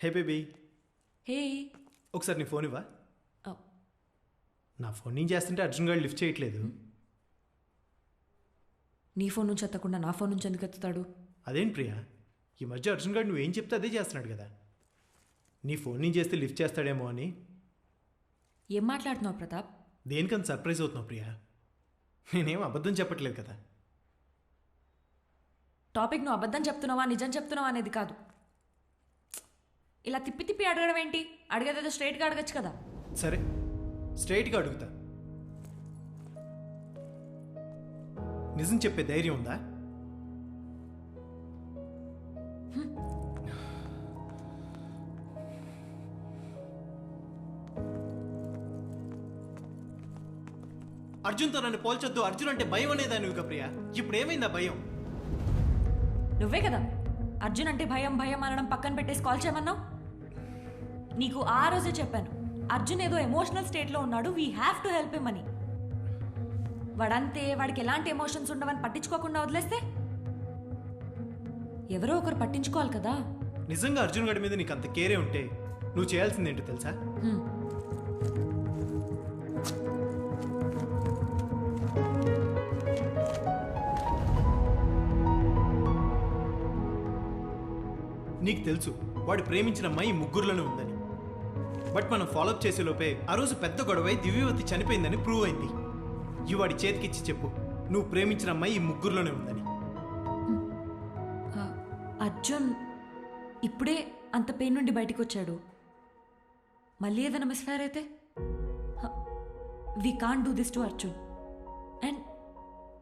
Hey baby. హే. ఒకసారి నీ phone ఇవ్వా? Oh. నా ఫోన్ నుంచి చేస్తుంటే అర్జున్ గారు లిఫ్ట్ చేయట్లేదు. నీ ఫోన్ నుంచి ఎత్తకుండా నా ఫోన్ నుంచి ఎందుకు ఎత్తుతాడు? అదేంటి ప్రియా, ఈ మధ్య అర్జున్ గారు నువ్వేం చెప్తే అదే చేస్తున్నాడు కదా. నీ ఫోన్ నుంచి చేస్తే లిఫ్ట్ చేస్తాడేమో అని. ఏం మాట్లాడుతున్నావు ప్రతాప్? దేనికంత సర్ప్రైజ్ అవుతున్నావు ప్రియా? నేనేం అబద్ధం చెప్పట్లేదు కదా. టాపిక్ నువ్వు అబద్ధం చెప్తున్నావా నిజం చెప్తున్నావా అనేది కాదు. ఇలా తిప్పి తిప్పి అడగడం ఏంటి? అడిగేదేదో స్ట్రైట్గా అడగచ్చు కదా. సరే, స్ట్రైట్గా అడుగుతా. నిజం చెప్పే ధైర్యం ఉందా? అర్జున్తో నన్ను పోల్చొద్దు, అర్జున్ అంటే భయం అనేదా నువ్వు ప్రియా? ఇప్పుడు ఏమైందా భయం? నువ్వే కదా అర్జున్ అంటే భయం భయం అనడం పక్కన పెట్టేసి కాల్ చేయమన్నావు. నీకు ఆ రోజే చెప్పాను, అర్జున్ ఏదో ఎమోషనల్ స్టేట్లో ఉన్నాడు, we have to help him అని. వాడంతే, వాడికి ఎలాంటి ఎమోషన్స్ ఉండవని పట్టించుకోకుండా వదిలేస్తే ఎవరో ఒకరు పట్టించుకోవాలి కదా. నిజంగా అర్జున్ గడి మీద నీకు అంత కేరే ఉంటే నువ్వు చేయాల్సిందేంటో తెలుసా? నీకు తెలుసు వాడు ప్రేమించిన అమ్మాయి ముగ్గురులోనే ఉందని. బట్ మనం ఫాలోఅప్ చేసే లోపే ఆ రోజు పెద్ద గొడవై దివ్యవతి చనిపోయిందని ప్రూవ్ అయింది. ఈ వాడి చేతికిచ్చి చెప్పు, నువ్వు ప్రేమించిన అమ్మాయి ఈ ముగ్గురులోనే ఉందని. అర్జున్ ఇప్పుడే అంత పెయిన్ నుండి బయటకు వచ్చాడు. మళ్ళీ ఏదైనా మిస్ఫైర్ అయితే we can't do this to Arjun. And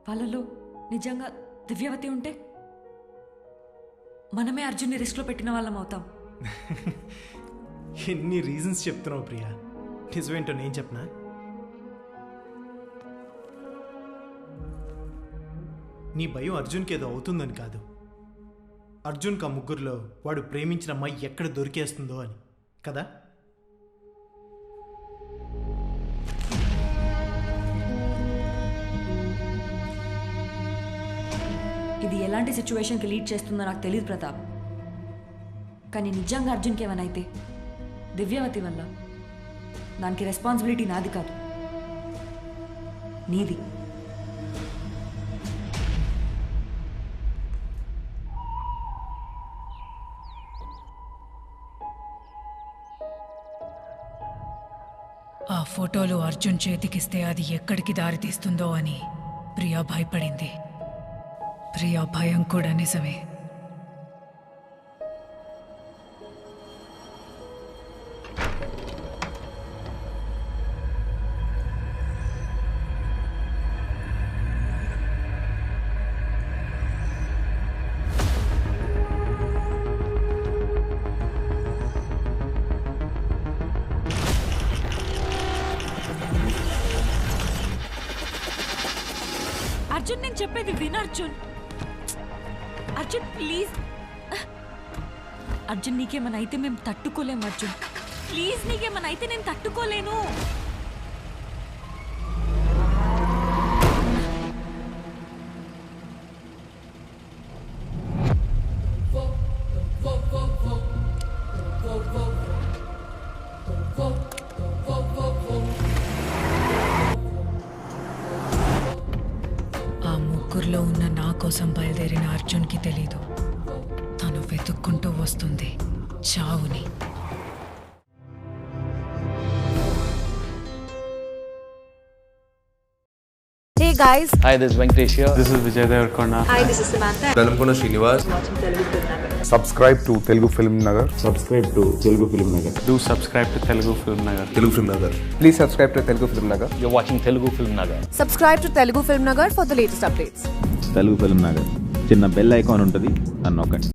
వాళ్ళలో నిజంగా దివ్యవతి ఉంటే మనమే అర్జున్ని రిస్క్లో పెట్టిన వాళ్ళం అవుతాం. ఎన్ని రీజన్స్ చెప్తున్నావు ప్రియా, నిజమేంటో నేను చెప్పనా? నీ భయం అర్జున్కి ఏదో అవుతుందని కాదు, అర్జున్కి ఆ ముగ్గురులో వాడు ప్రేమించిన అమ్మాయి ఎక్కడ దొరికేస్తుందో అని కదా. ఇది ఎలాంటి సిచ్యువేషన్కి లీడ్ చేస్తుందో నాకు తెలియదు ప్రతాప్. కానీ నిజంగా అర్జున్కి ఏమైనా అయితే దివ్యవతి వల్ల దానికి రెస్పాన్సిబిలిటీ నాది కాదు, నీది. ఆ ఫోటోలు అర్జున్ చేతికిస్తే అది ఎక్కడికి దారితీస్తుందో అని ప్రియా భయపడింది. ప్రియా భయం కూడా నిజమే. అర్జున్ నేను చెప్పేది విను అర్జున్. అర్జున్ ప్లీజ్. అర్జున్ నీకేమైనా అయితే మేము తట్టుకోలేము అర్జున్. ప్లీజ్ నీకేమైనా అయితే నేను తట్టుకోలేను. ఆ ముగ్గురులో ఉన్న నా కోసం బయలుదేరిన అర్జున్కి తెలీదు, తను వెతుక్కుంటూ వస్తుంది చావుని. Hey guys, Hi, this is Venkatesh here. This is Vijay Devarkonda. hi, this is Samantha. Dalamkona Srinivas. Subscribe to Telugu Film Nagar. Subscribe to Telugu Film Nagar. Do subscribe to Telugu Film Nagar. Telugu Film Nagar. Please subscribe to Telugu Film Nagar. You're watching Telugu Film Nagar. Subscribe to Telugu Film Nagar for the latest updates. Telugu Film Nagar. చిన్న bell icon ఉంటుంది, నన్ను నొక్కండి.